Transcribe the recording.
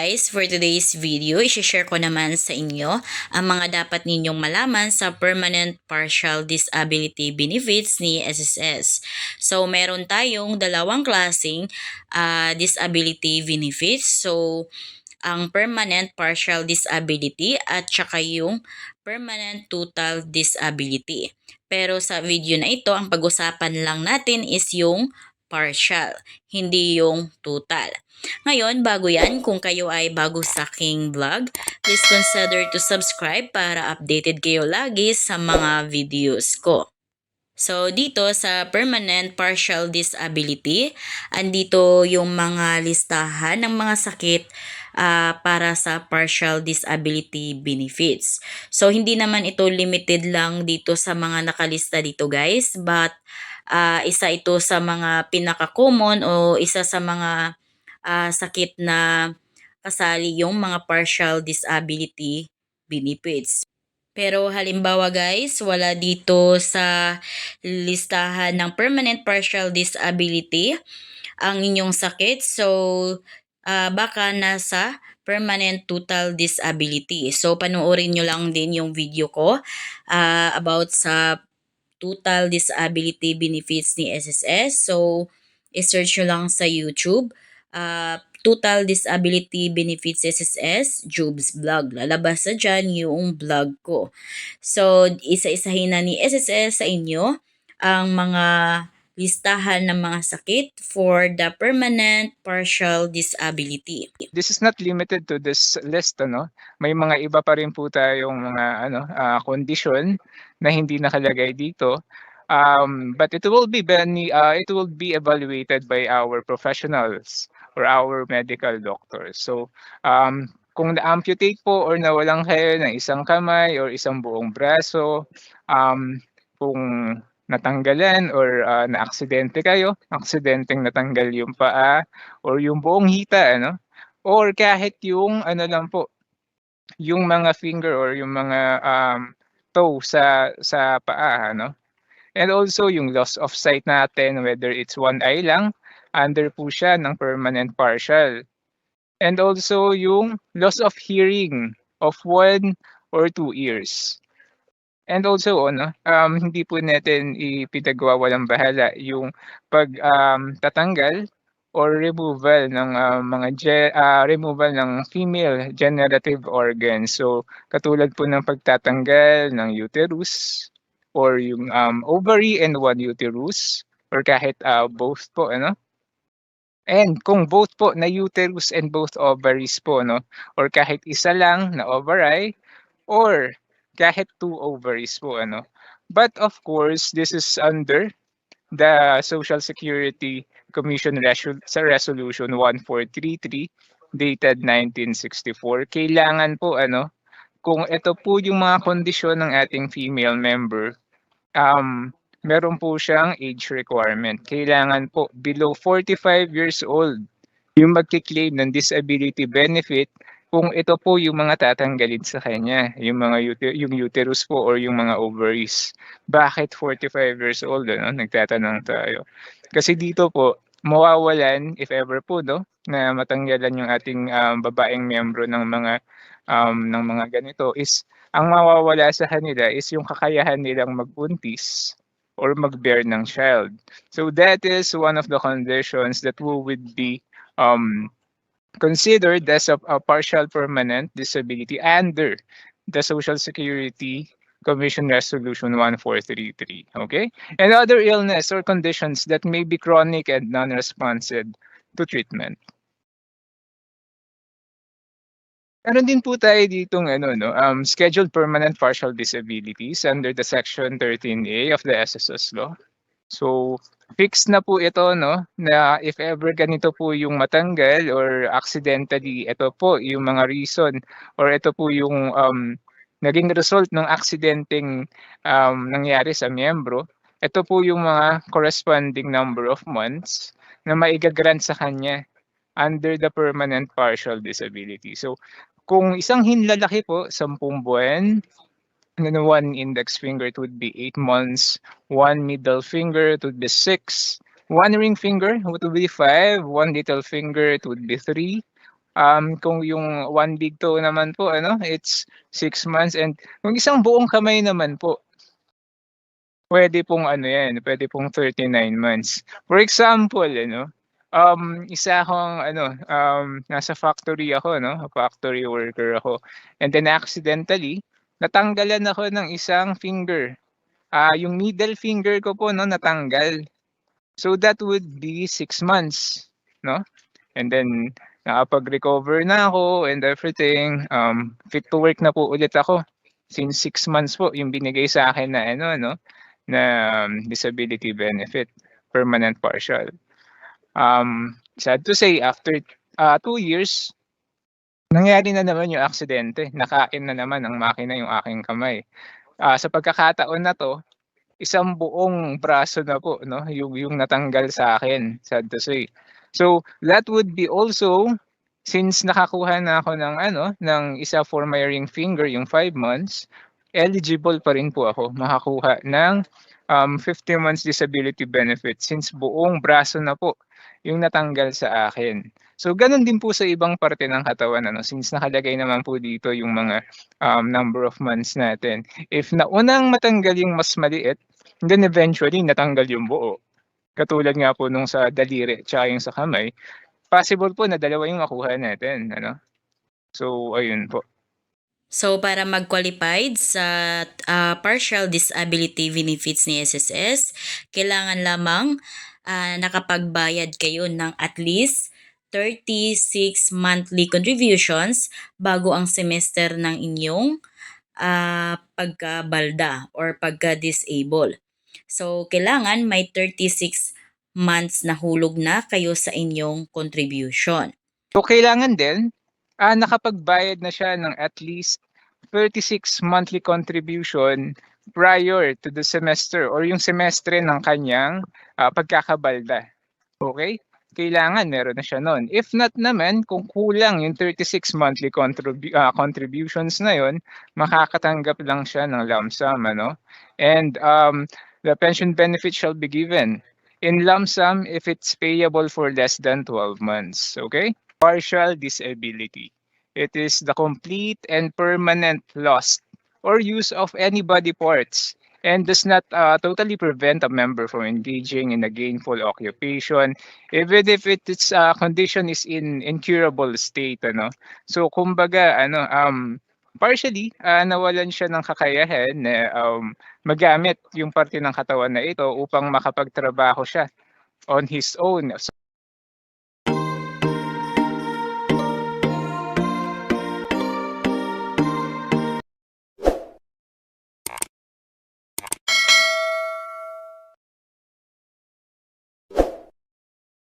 guys, for today's video, i-share ko naman sa inyo ang mga dapat ninyong malaman sa Permanent Partial Disability Benefits ni SSS. So, meron tayong dalawang klaseng disability benefits. So, ang Permanent Partial Disability at saka yung Permanent Total Disability. Pero sa video na ito, ang pag-usapan lang natin is yung partial, hindi yung total. Ngayon, bago yan, kung kayo ay bago sa aking vlog, please consider to subscribe para updated kayo lagi sa mga videos ko. So, dito sa Permanent Partial Disability, andito yung mga listahan ng mga sakit para sa partial disability benefits. So, hindi naman ito limited lang dito sa mga nakalista dito guys, but isa ito sa mga pinaka-common o isa sa mga sakit na kasali yung mga partial disability benefits. Pero halimbawa guys, wala dito sa listahan ng permanent partial disability ang inyong sakit. So, baka nasa permanent total disability. So, panoorin nyo lang din yung video ko about sa total disability benefits ni SSS. So, i-search nyo lang sa YouTube. Total Disability Benefits SSS, Jubes Vlog. Lalabas na dyan yung vlog ko. So, isa-isahin na ni SSS sa inyo ang mga listahan ng mga sakit for the permanent partial disability. This is not limited to this list, ano? May mga iba pa rin po tayong mga condition na hindi nakalagay dito. But it will be evaluated by our professionals or our medical doctors. So, kung na-amputate po or nawalan kayo ng isang kamay or isang buong braso, kung natanggalan or na-aksidente kayo, aksidenteng natanggal yung paa or yung buong hita, ano? Or kahit yung ano lang po, yung mga finger or yung mga toe sa paa, ano? And also yung loss of sight natin, whether it's one eye lang, under po siya ng permanent partial. And also yung loss of hearing of 1 or 2 ears. And also hindi po natin ipinagwawalang bahala yung tatanggal or removal ng removal ng female generative organs. So katulad po ng pagtatanggal ng uterus or yung ovary and one uterus or kahit both po, ano? And kung both po na uterus and both ovaries po, no, or kahit isa lang na ovary or kahit 2 ovaries po, ano. But of course, this is under the Social Security Commission sa Resolution 1433 dated 1964. Kailangan po, ano, kung ito po yung mga kondisyon ng ating female member, meron po siyang age requirement. Kailangan po below 45 years old yung magki-claim ng disability benefit kung ito po yung mga tatanggalin sa kanya, yung mga yung uterus po or yung mga ovaries. Bakit 45 years old, ano? Nagtatanong tayo. Kasi dito po mawawalan if ever po, no, na matanggalan yung ating babaeng miyembro ng mga ganito is ang mawawala sa kanila is yung kakayahan nilang magbuntis or mag-bear ng child. So that is one of the conditions that would be considered as a partial permanent disability under the Social Security Commission Resolution 1433. Okay? And other illness or conditions that may be chronic and non-responsive to treatment. Meron din po tayo ditong scheduled permanent partial disabilities under the Section 13A of the SSS law. So, fixed na po ito, no, na if ever ganito po yung matanggal or accidentally, ito po yung mga reason or ito po yung naging result ng aksidenteng nangyari sa miyembro, ito po yung mga corresponding number of months na maigagrant sa kanya under the permanent partial disability. So, kung isang hinlalaki po, 10 buwan, and then one index finger, it would be 8 months. One middle finger, it would be 6. One ring finger, it would be 5. One little finger, it would be 3. Kung yung 1 big toe naman po ano, it's 6 months, and kung isang buong kamay naman po, puwede pong ano 'yan, puwede pong 39 months. For example ano, isa akong ano, nasa factory ako 'no, factory worker ako, and then accidentally natanggalan ako ng isang finger. Yung middle finger ko po 'no, natanggal. So that would be 6 months 'no, and then nakapag-recover na ako and everything, fit to work na po ulit ako. Since 6 months po yung binigay sa akin na ano 'no, na disability benefit, permanent partial. Sad to say after 2 years, nangyari na naman yung aksidente, nakain na naman ng makina yung aking kamay. Sa pagkakataon na 'to, isang buong braso na po 'no, yung natanggal sa akin, sad to say. So, that would be also, since nakakuha na ako ng ano, ng isa for my ring finger, yung 5 months, eligible pa rin po ako makakuha ng 50 months disability benefit since buong braso na po yung natanggal sa akin. So, gano'n din po sa ibang parte ng katawan ano, since nakalagay naman po dito yung mga number of months natin. If naunang matanggal yung mas maliit, then eventually natanggal yung buo. Katulad nga po nung sa daliri tsaka yung sa kamay, possible po na dalawa yung makuha natin ano. So ayun po. So, para mag-qualified sa partial disability benefits ni SSS, kailangan lamang nakapagbayad kayo ng at least 36 monthly contributions bago ang semester ng inyong pagkabalda or pagka-disable. So, kailangan may 36 months na hulog na kayo sa inyong contribution. So kailangan din, nakapagbayad na siya ng at least 36 monthly contribution prior to the semester or yung semestre ng kanyang pagkakabalda. Okay? Kailangan meron na siya nun. If not naman, kung kulang yung 36 monthly contributions na yun, makakatanggap lang siya ng lump sum ano. And the pension benefit shall be given in lump sum if it's payable for less than 12 months. Okay? Partial disability. It is the complete and permanent loss or use of any body parts and does not totally prevent a member from engaging in a gainful occupation, even if its condition is in incurable state ano. So kumbaga ano, partially nawalan siya ng kakayahan na magamit yung parte ng katawan na ito upang makapagtrabaho siya on his own. So